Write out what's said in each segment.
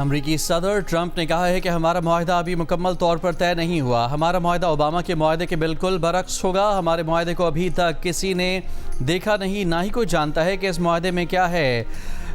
امریکی صدر ٹرمپ نے کہا ہے کہ ہمارا معاہدہ ابھی مکمل طور پر طے نہیں ہوا۔ ہمارا معاہدہ اوباما کے معاہدے کے بالکل برعکس ہوگا۔ ہمارے معاہدے کو ابھی تک کسی نے دیکھا نہیں، نہ ہی کوئی جانتا ہے کہ اس معاہدے میں کیا ہے۔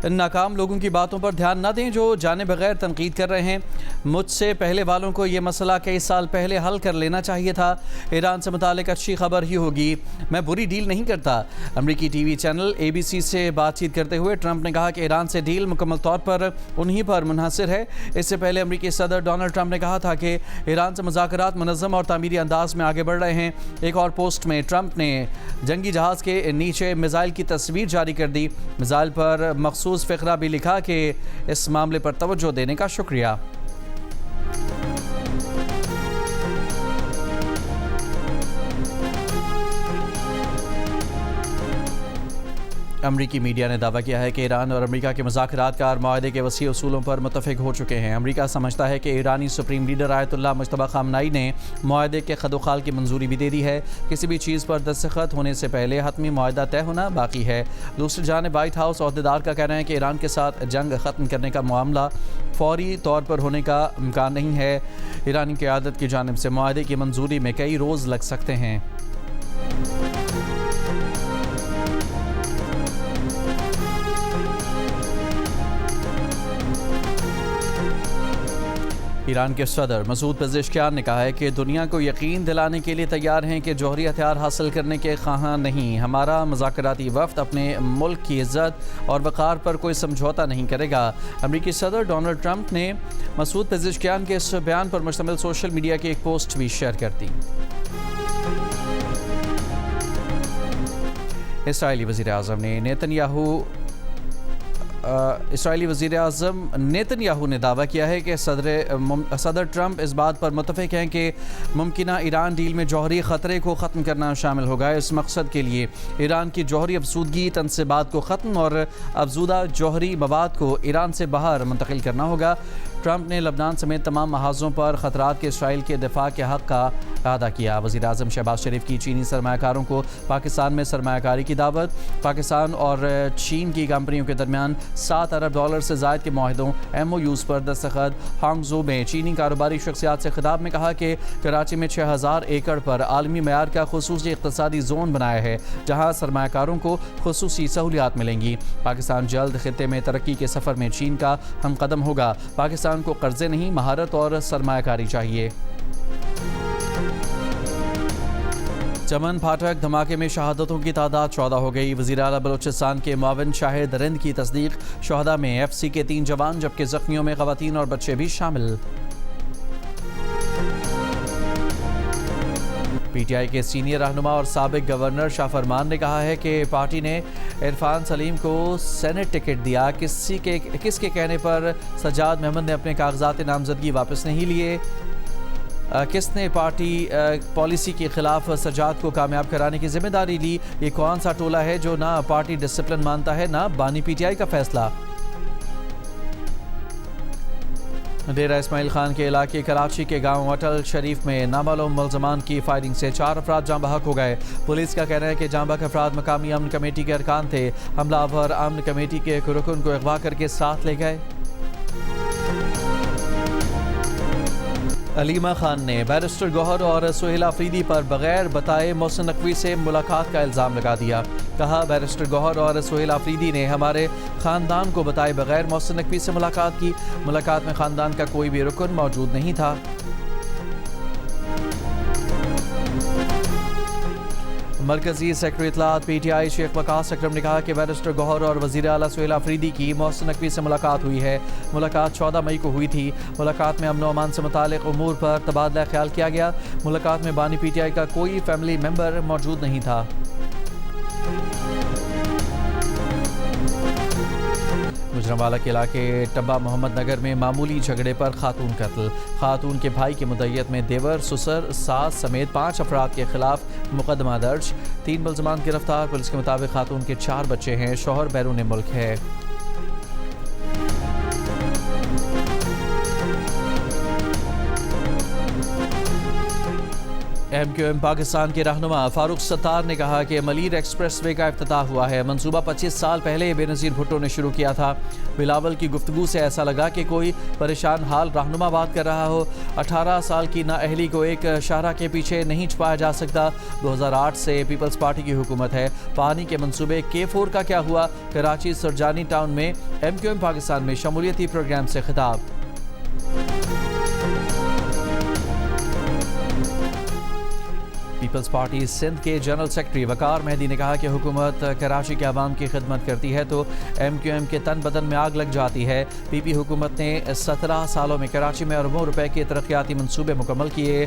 ناکام لوگوں کی باتوں پر دھیان نہ دیں جو جانے بغیر تنقید کر رہے ہیں۔ مجھ سے پہلے والوں کو یہ مسئلہ کئی سال پہلے حل کر لینا چاہیے تھا۔ ایران سے متعلق اچھی خبر ہی ہوگی، میں بری ڈیل نہیں کرتا۔ امریکی ٹی وی چینل ABC سے بات چیت کرتے ہوئے ٹرمپ نے کہا کہ ایران سے ڈیل مکمل طور پر انہی پر منحصر ہے۔ اس سے پہلے امریکی صدر ڈونلڈ ٹرمپ نے کہا تھا کہ ایران سے مذاکرات منظم اور تعمیری انداز میں آگے بڑھ رہے ہیں۔ ایک اور پوسٹ میں ٹرمپ نے جنگی جہاز کے نیچے میزائل کی تصویر جاری کر دی۔ میزائل پر مخصوص فقرہ بھی لکھا کہ اس معاملے پر توجہ دینے کا شکریہ۔ امریکی میڈیا نے دعویٰ کیا ہے کہ ایران اور امریکہ کے مذاکرات کار معاہدے کے وسیع اصولوں پر متفق ہو چکے ہیں۔ امریکہ سمجھتا ہے کہ ایرانی سپریم لیڈر آیت اللہ مجتبی خامنائی نے معاہدے کے خد و خال کی منظوری بھی دے دی ہے۔ کسی بھی چیز پر دستخط ہونے سے پہلے حتمی معاہدہ طے ہونا باقی ہے۔ دوسری جانب وائٹ ہاؤس عہدیدار کا کہنا ہے کہ ایران کے ساتھ جنگ ختم کرنے کا معاملہ فوری طور پر ہونے کا امکان نہیں ہے۔ ایرانی قیادت کی جانب سے معاہدے کی منظوری میں کئی روز لگ سکتے ہیں۔ ایران کے صدر مسعود پزشکیان نے کہا ہے کہ دنیا کو یقین دلانے کے لیے تیار ہیں کہ جوہری ہتھیار حاصل کرنے کے خواہاں نہیں۔ ہمارا مذاکراتی وفد اپنے ملک کی عزت اور وقار پر کوئی سمجھوتا نہیں کرے گا۔ امریکی صدر ڈونلڈ ٹرمپ نے مسعود پزشکیان کے اس بیان پر مشتمل سوشل میڈیا کی ایک پوسٹ بھی شیئر کر دی۔ اسرائیلی وزیر اعظم نیتن یاہو نے دعویٰ کیا ہے کہ صدر ٹرمپ اس بات پر متفق ہیں کہ ممکنہ ایران ڈیل میں جوہری خطرے کو ختم کرنا شامل ہوگا۔ اس مقصد کے لیے ایران کی جوہری افزودگی تنصیبات کو ختم اور افزودہ جوہری مواد کو ایران سے باہر منتقل کرنا ہوگا۔ ٹرمپ نے لبنان سمیت تمام محاذوں پر خطرات کے اسرائیل کے دفاع کے حق کا اعادہ کیا۔ وزیر اعظم شہباز شریف کی چینی سرمایہ کاروں کو پاکستان میں سرمایہ کاری کی دعوت۔ پاکستان اور چین کی کمپنیوں کے درمیان $7 ارب سے زائد کے معاہدوں MOUs پر دستخط۔ ہانگزو میں چینی کاروباری شخصیات سے خطاب میں کہا کہ کراچی میں 6000 ایکڑ پر عالمی معیار کا خصوصی اقتصادی زون بنایا ہے جہاں سرمایہ کاروں کو خصوصی سہولیات ملیں گی۔ پاکستان جلد خطے میں ترقی کے سفر میں چین کا ہم قدم ہوگا۔ پاکستان کو قرضے نہیں، مہارت اور سرمایہ کاری چاہیے۔ چمن پھاٹک دھماکے میں شہادتوں کی تعداد 14 ہو گئی۔ وزیر اعلیٰ بلوچستان کے معاون شاہد رند کی تصدیق۔ شہداء میں FC کے 3 جوان جبکہ زخمیوں میں خواتین اور بچے بھی شامل۔ PTI کے سینئر رہنما اور سابق گورنر شاہ فرمان نے کہا ہے کہ پارٹی نے عرفان سلیم کو سینٹ ٹکٹ دیا۔ کس کے کہنے پر سجاد محمد نے اپنے کاغذات نامزدگی واپس نہیں لیے؟ کس نے پارٹی پالیسی کے خلاف سجاد کو کامیاب کرانے کی ذمہ داری لی؟ یہ کون سا ٹولہ ہے جو نہ پارٹی ڈسپلن مانتا ہے نہ بانی PTI کا فیصلہ؟ ڈیرہ اسماعیل خان کے علاقے کراچی کے گاؤں اٹل شریف میں نامعلوم ملزمان کی فائرنگ سے 4 افراد جاں بحق ہو گئے۔ پولیس کا کہنا ہے کہ جاں بحق افراد مقامی امن کمیٹی کے ارکان تھے۔ حملہ آور امن کمیٹی کے ایک رکن کو اغوا کر کے ساتھ لے گئے۔ علیمہ خان نے بیرسٹر گوہر اور سہیل آفریدی پر بغیر بتائے محسن نقوی سے ملاقات کا الزام لگا دیا۔ کہا بیرسٹر گوہر اور سہیل آفریدی نے ہمارے خاندان کو بتائے بغیر محسن نقوی سے ملاقات کی۔ ملاقات میں خاندان کا کوئی بھی رکن موجود نہیں تھا۔ مرکزی سیکرٹری اطلاعات PTI شیخ وقاص اکرم نے کہا کہ بیرسٹر گوہر اور وزیر اعلیٰ سہیل آفریدی کی محسن نقوی سے ملاقات ہوئی ہے۔ ملاقات 14 مئی کو ہوئی تھی۔ ملاقات میں امن و امان سے متعلق امور پر تبادلہ خیال کیا گیا۔ ملاقات میں بانی PTI کا کوئی فیملی ممبر موجود نہیں تھا۔ گجرانوالہ کے علاقے ٹبہ محمد نگر میں معمولی جھگڑے پر خاتون قتل۔ خاتون کے بھائی کی مدعیت میں دیور، سسر، ساس سمیت 5 افراد کے خلاف مقدمہ درج۔ 3 ملزمان گرفتار۔ پولیس کے مطابق خاتون کے 4 بچے ہیں۔ شوہر بیرون ملک ہے۔ ایم کیو ایم پاکستان کے رہنما فاروق ستار نے کہا کہ ملیر ایکسپریس وے کا افتتاح ہوا ہے۔ منصوبہ 25 سال پہلے بے نظیر بھٹو نے شروع کیا تھا۔ بلاول کی گفتگو سے ایسا لگا کہ کوئی پریشان حال رہنما بات کر رہا ہو۔ 18 سال کی نااہلی کو ایک شاہراہ کے پیچھے نہیں چھپایا جا سکتا۔ 2008 سے پیپلز پارٹی کی حکومت ہے۔ پانی کے منصوبے K4 کا کیا ہوا؟ کراچی سرجانی ٹاؤن میں ایم کیو ایم پاکستان میں شمولیتی پروگرام سے خطاب۔ پیپلز پارٹی سندھ کے جنرل سیکرٹری وقار مہدی نے کہا کہ حکومت کراچی کے عوام کی خدمت کرتی ہے تو ایم کیو ایم کے تن بدن میں آگ لگ جاتی ہے۔ پی پی حکومت نے 17 سالوں میں کراچی میں اربوں روپے کے ترقیاتی منصوبے مکمل کیے۔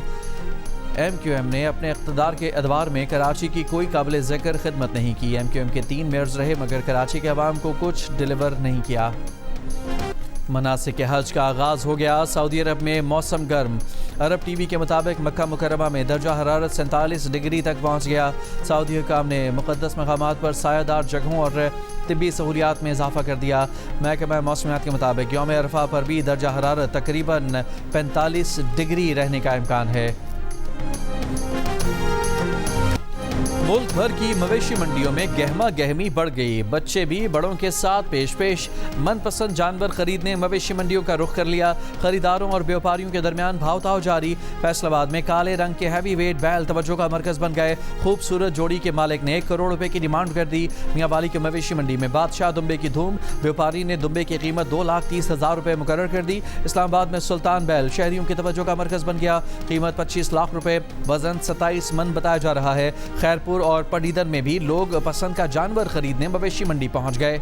ایم کیو ایم نے اپنے اقتدار کے ادوار میں کراچی کی کوئی قابل ذکر خدمت نہیں کی۔ ایم کیو ایم کے 3 میئرز رہے مگر کراچی کے عوام کو کچھ ڈیلیور نہیں کیا۔ مناسک حج کا آغاز ہو گیا۔ سعودی عرب میں موسم گرم۔ عرب ٹی وی کے مطابق مکہ مکرمہ میں درجہ حرارت 47 ڈگری تک پہنچ گیا۔ سعودی حکام نے مقدس مقامات پر سایہ دار جگہوں اور طبی سہولیات میں اضافہ کر دیا۔ محکمہ موسمیات کے مطابق یوم عرفہ پر بھی درجہ حرارت تقریباً 45 ڈگری رہنے کا امکان ہے۔ ملک بھر کی مویشی منڈیوں میں گہما گہمی بڑھ گئی۔ بچے بھی بڑوں کے ساتھ پیش من پسند جانور خریدنے مویشی منڈیوں کا رخ کر لیا۔ خریداروں اور بیوپاریوں کے درمیان بھاؤ تاؤ جاری۔ فیصل آباد میں کالے رنگ کے ہیوی ویٹ بیل توجہ کا مرکز بن گئے۔ خوبصورت جوڑی کے مالک نے 1 کروڑ روپے کی ڈیمانڈ کر دی۔ میاں والی کے مویشی منڈی میں بادشاہ دمبے کی دھوم۔ بیوپاری نے دمبے کی قیمت 2,30,000 روپے مقرر کر دی۔ اسلام آباد میں سلطان بیل شہریوں کی توجہ کا مرکز بن گیا۔ قیمت 25 لاکھ روپے، وزن 27 من بتایا جا رہا ہے۔ خیرپور اور پڈیدن میں بھی لوگ پسند کا جانور خریدنے مویشی منڈی پہنچ گئے۔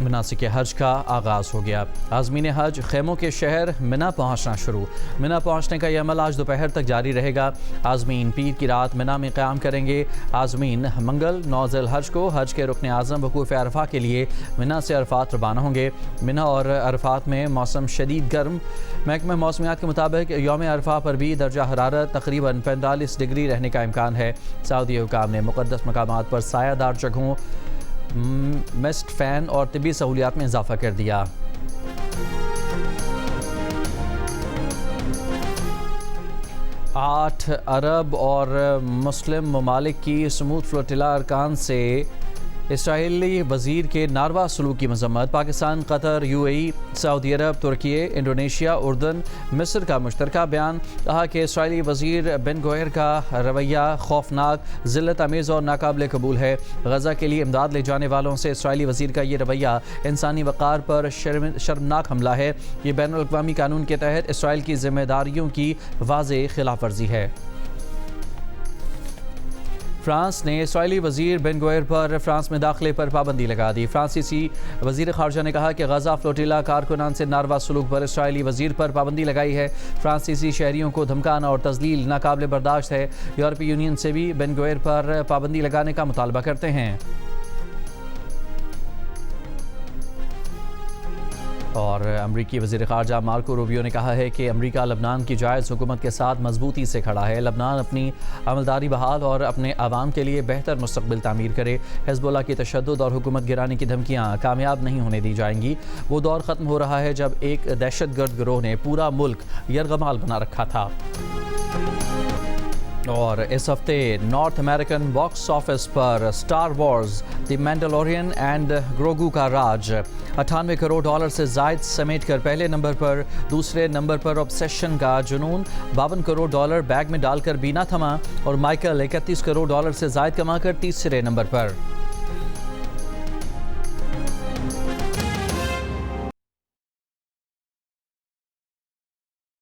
مناسک حج کا آغاز ہو گیا۔ عازمین حج خیموں کے شہر منا پہنچنا شروع۔ منا پہنچنے کا یہ عمل آج دوپہر تک جاری رہے گا۔ عازمین پیر کی رات منا میں قیام کریں گے۔ عازمین منگل 9 ذی الحج کو حج کے رکن اعظم وقوف عرفہ کے لیے منا سے عرفات روانہ ہوں گے۔ منا اور عرفات میں موسم شدید گرم۔ محکمہ موسمیات کے مطابق یوم عرفہ پر بھی درجہ حرارت تقریباً 45 ڈگری رہنے کا امکان ہے۔ سعودی حکام نے مقدس مقامات پر سایہ دار جگہوں، مسٹ فین اور طبی سہولیات میں اضافہ کر دیا۔ آٹھ عرب اور مسلم ممالک کی سمود فلوٹیلا ارکان سے اسرائیلی وزیر کے ناروا سلوک کی مذمت۔ پاکستان، قطر، UAE، سعودی عرب، ترکی، انڈونیشیا، اردن، مصر کا مشترکہ بیان۔ کہا کہ اسرائیلی وزیر بن گوئر کا رویہ خوفناک، ذلت آمیز اور ناقابل قبول ہے۔ غزہ کے لیے امداد لے جانے والوں سے اسرائیلی وزیر کا یہ رویہ انسانی وقار پر شرمناک حملہ ہے۔ یہ بین الاقوامی قانون کے تحت اسرائیل کی ذمہ داریوں کی واضح خلاف ورزی ہے۔ فرانس نے اسرائیلی وزیر بن گوئر پر فرانس میں داخلے پر پابندی لگا دی۔ فرانسیسی وزیر خارجہ نے کہا کہ غزہ فلوٹیلا کارکنان سے ناروا سلوک پر اسرائیلی وزیر پر پابندی لگائی ہے۔ فرانسیسی شہریوں کو دھمکانا اور تذلیل ناقابل برداشت ہے۔ یورپی یونین سے بھی بن گوئر پر پابندی لگانے کا مطالبہ کرتے ہیں۔ اور امریکی وزیر خارجہ مارکو روبیو نے کہا ہے کہ امریکہ لبنان کی جائز حکومت کے ساتھ مضبوطی سے کھڑا ہے۔ لبنان اپنی عملداری بحال اور اپنے عوام کے لیے بہتر مستقبل تعمیر کرے۔ حزب اللہ کی تشدد اور حکومت گرانی کی دھمکیاں کامیاب نہیں ہونے دی جائیں گی۔ وہ دور ختم ہو رہا ہے جب ایک دہشت گرد گروہ نے پورا ملک یرغمال بنا رکھا تھا۔ اور اس ہفتے نارتھ امریکن باکس آفس پر Star Wars, the Mandalorian and Grogu کا راج 98 کروڑ ڈالر سے زائد سمیٹ کر پہلے نمبر پر۔ دوسرے نمبر پر obsession کا جنون 52 کروڑ ڈالر بیگ میں ڈال کر بینا تھما، اور مائیکل 31 کروڑ ڈالر سے زائد کما کر تیسرے نمبر پر۔